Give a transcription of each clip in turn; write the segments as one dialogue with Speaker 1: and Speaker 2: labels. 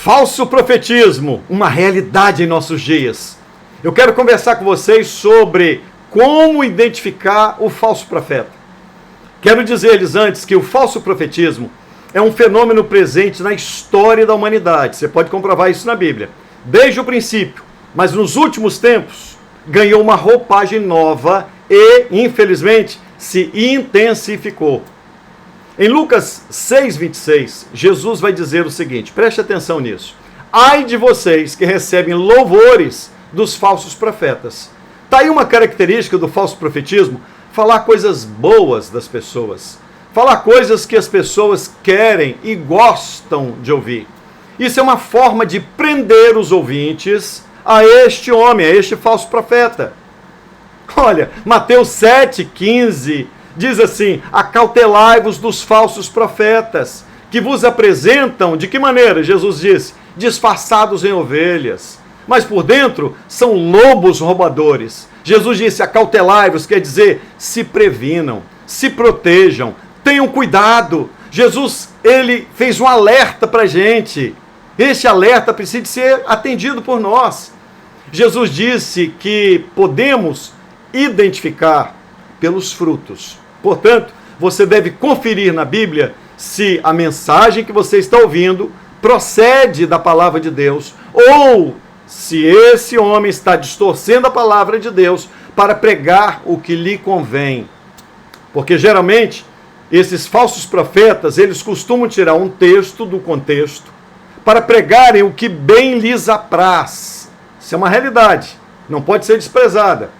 Speaker 1: Falso profetismo, uma realidade em nossos dias. Eu quero conversar com vocês sobre como identificar o falso profeta. Quero dizer-lhes antes que o falso profetismo é um fenômeno presente na história da humanidade. Você pode comprovar isso na Bíblia, desde o princípio. Mas nos últimos tempos, ganhou uma roupagem nova e, infelizmente, se intensificou. Em Lucas 6,26, Jesus vai dizer o seguinte, preste atenção nisso. Ai de vocês que recebem louvores dos falsos profetas. Está aí uma característica do falso profetismo, falar coisas boas das pessoas. Falar coisas que as pessoas querem e gostam de ouvir. Isso é uma forma de prender os ouvintes a este homem, a este falso profeta. Olha, Mateus 7,15 diz assim, acautelai-vos dos falsos profetas, que vos apresentam, de que maneira? Jesus disse, disfarçados em ovelhas, mas por dentro são lobos roubadores. Jesus disse, acautelai-vos, quer dizer, se previnam, se protejam, tenham cuidado. Jesus, ele fez um alerta para a gente. Este alerta precisa ser atendido por nós. Jesus disse que podemos identificar pelos frutos. Portanto, você deve conferir na Bíblia se a mensagem que você está ouvindo procede da palavra de Deus ou se esse homem está distorcendo a palavra de Deus para pregar o que lhe convém. Porque geralmente esses falsos profetas, eles costumam tirar um texto do contexto para pregarem o que bem lhes apraz. Isso é uma realidade, não pode ser desprezada.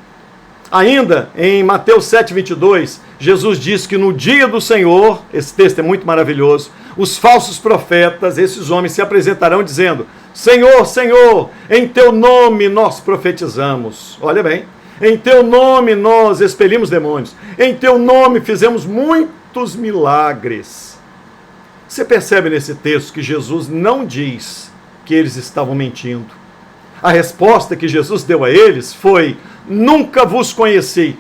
Speaker 1: Ainda em Mateus 7,22, Jesus diz que no dia do Senhor, esse texto é muito maravilhoso, os falsos profetas, esses homens se apresentarão dizendo, Senhor, Senhor, em teu nome nós profetizamos. Olha bem, em teu nome nós expelimos demônios, em teu nome fizemos muitos milagres. Você percebe nesse texto que Jesus não diz que eles estavam mentindo. A resposta que Jesus deu a eles foi, nunca vos conheci.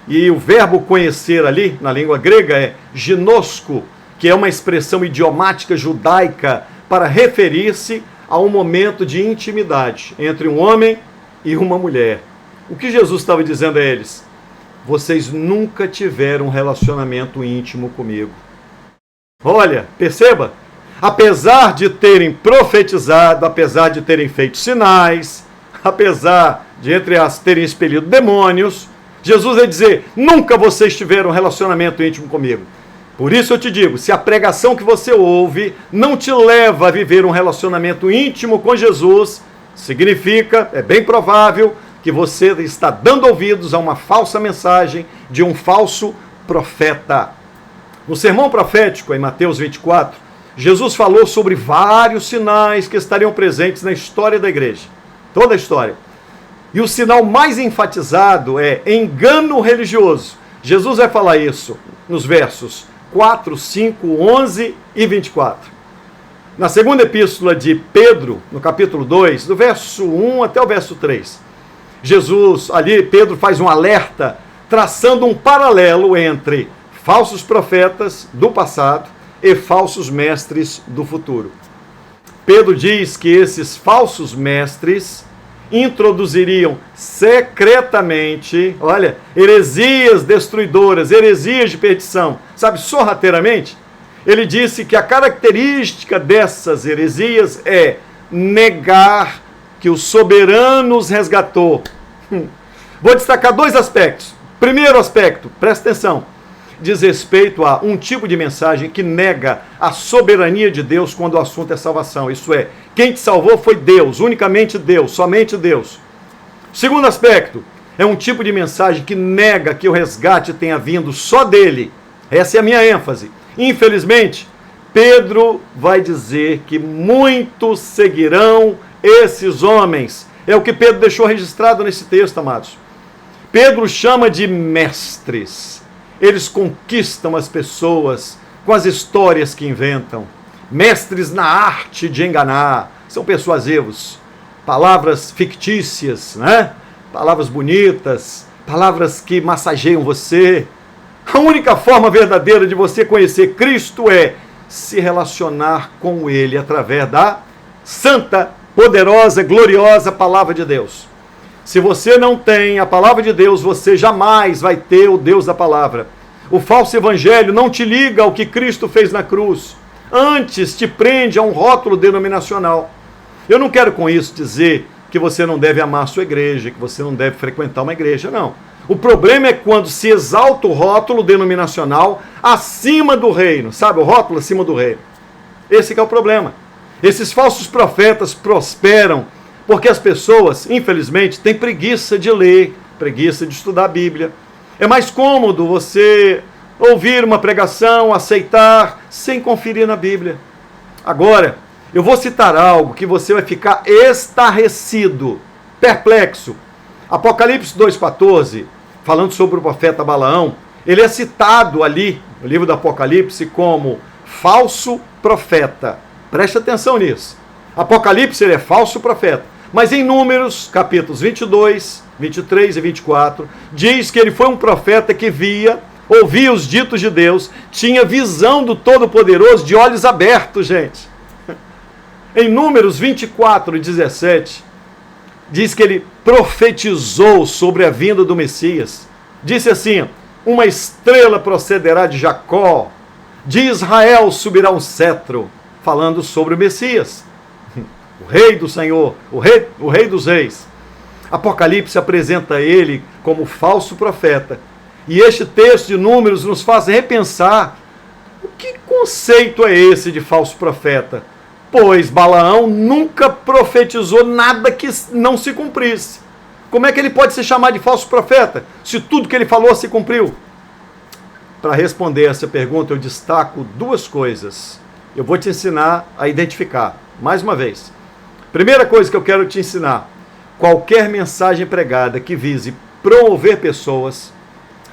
Speaker 1: E o verbo conhecer ali, na língua grega, é ginosco, que é uma expressão idiomática judaica para referir-se a um momento de intimidade entre um homem e uma mulher. O que Jesus estava dizendo a eles? Vocês nunca tiveram um relacionamento íntimo comigo. Olha, perceba, apesar de terem profetizado, apesar de terem feito sinais, apesar de, entre as, terem expelido demônios, Jesus vai dizer, nunca vocês tiveram um relacionamento íntimo comigo. Por isso eu te digo, se a pregação que você ouve não te leva a viver um relacionamento íntimo com Jesus, significa, é bem provável, que você está dando ouvidos a uma falsa mensagem de um falso profeta. No sermão profético, em Mateus 24, Jesus falou sobre vários sinais que estariam presentes na história da igreja. Toda a história. E o sinal mais enfatizado é engano religioso. Jesus vai falar isso nos versos 4, 5, 11 e 24. Na segunda epístola de Pedro, no capítulo 2, do verso 1 até o verso 3, Jesus, ali Pedro faz um alerta, traçando um paralelo entre falsos profetas do passado e falsos mestres do futuro. Pedro diz que esses falsos mestres introduziriam secretamente, olha, heresias destruidoras, heresias de perdição, sabe, sorrateiramente. Ele disse que a característica dessas heresias é negar que o soberano os resgatou. Vou destacar dois aspectos. Primeiro aspecto, presta atenção, diz respeito a um tipo de mensagem que nega a soberania de Deus quando o assunto é salvação. Isso é, quem te salvou foi Deus, unicamente Deus, somente Deus. Segundo aspecto, é um tipo de mensagem que nega que o resgate tenha vindo só dele. Essa é a minha ênfase. Infelizmente, Pedro vai dizer que muitos seguirão esses homens. É o que Pedro deixou registrado nesse texto, amados. Pedro chama de mestres. Eles conquistam as pessoas com as histórias que inventam. Mestres na arte de enganar. São persuasivos. Palavras fictícias, né? Palavras bonitas. Palavras que massageiam você. A única forma verdadeira de você conhecer Cristo é se relacionar com Ele através da santa, poderosa, gloriosa palavra de Deus. Se você não tem a palavra de Deus, você jamais vai ter o Deus da palavra. O falso evangelho não te liga ao que Cristo fez na cruz. Antes te prende a um rótulo denominacional. Eu não quero com isso dizer que você não deve amar a sua igreja, que você não deve frequentar uma igreja, não. O problema é quando se exalta o rótulo denominacional acima do reino. Sabe, o rótulo acima do reino. Esse que é o problema. Esses falsos profetas prosperam porque as pessoas, infelizmente, têm preguiça de ler, preguiça de estudar a Bíblia. É mais cômodo você ouvir uma pregação, aceitar, sem conferir na Bíblia. Agora, eu vou citar algo que você vai ficar estarrecido, perplexo. Apocalipse 2,14, falando sobre o profeta Balaão, ele é citado ali, no livro do Apocalipse, como falso profeta. Preste atenção nisso. Apocalipse, ele é falso profeta. Mas em Números, capítulos 22, 23 e 24, diz que ele foi um profeta que ouvia os ditos de Deus, tinha visão do Todo-Poderoso de olhos abertos, gente. Em Números 24 e 17, diz que ele profetizou sobre a vinda do Messias. Disse assim: uma estrela procederá de Jacó, de Israel subirá um cetro, falando sobre o Messias, o rei do Senhor, o rei dos reis. Apocalipse apresenta ele como falso profeta. E este texto de Números nos faz repensar o que conceito é esse de falso profeta. Pois Balaão nunca profetizou nada que não se cumprisse. Como é que ele pode se chamar de falso profeta, se tudo que ele falou se cumpriu? Para responder essa pergunta, eu destaco duas coisas. Eu vou te ensinar a identificar, mais uma vez. Primeira coisa que eu quero te ensinar: qualquer mensagem pregada que vise promover pessoas,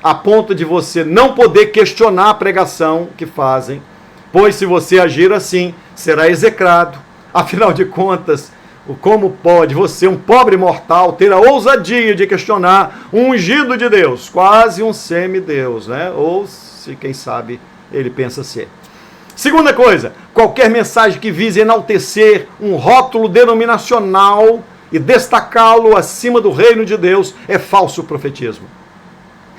Speaker 1: a ponto de você não poder questionar a pregação que fazem, pois se você agir assim, será execrado. Afinal de contas, como pode você, um pobre mortal, ter a ousadia de questionar um ungido de Deus, quase um semideus, né? Ou, se quem sabe, ele pensa ser. Segunda coisa, qualquer mensagem que vise enaltecer um rótulo denominacional e destacá-lo acima do reino de Deus é falso profetismo.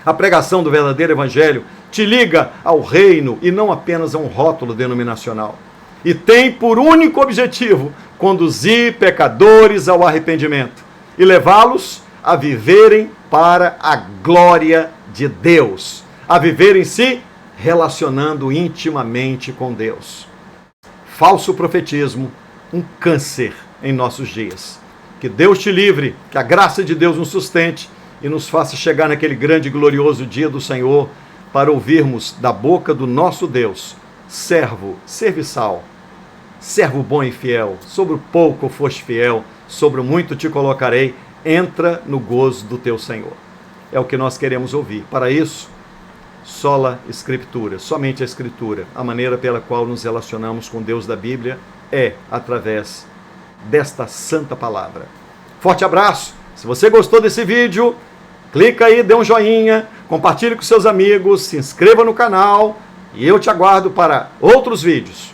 Speaker 1: A pregação do verdadeiro evangelho te liga ao reino e não apenas a um rótulo denominacional. E tem por único objetivo conduzir pecadores ao arrependimento e levá-los a viverem para a glória de Deus, a viverem se relacionando intimamente com Deus. Falso profetismo, um câncer em nossos dias. Que Deus te livre, que a graça de Deus nos sustente e nos faça chegar naquele grande e glorioso dia do Senhor para ouvirmos da boca do nosso Deus: servo, serviçal, servo bom e fiel, sobre o pouco foste fiel, sobre o muito te colocarei, entra no gozo do teu Senhor. É o que nós queremos ouvir. Para isso, sola Escritura, somente a Escritura, a maneira pela qual nos relacionamos com Deus da Bíblia é através desta santa palavra. Forte abraço! Se você gostou desse vídeo, clica aí, dê um joinha, compartilhe com seus amigos, se inscreva no canal e eu te aguardo para outros vídeos.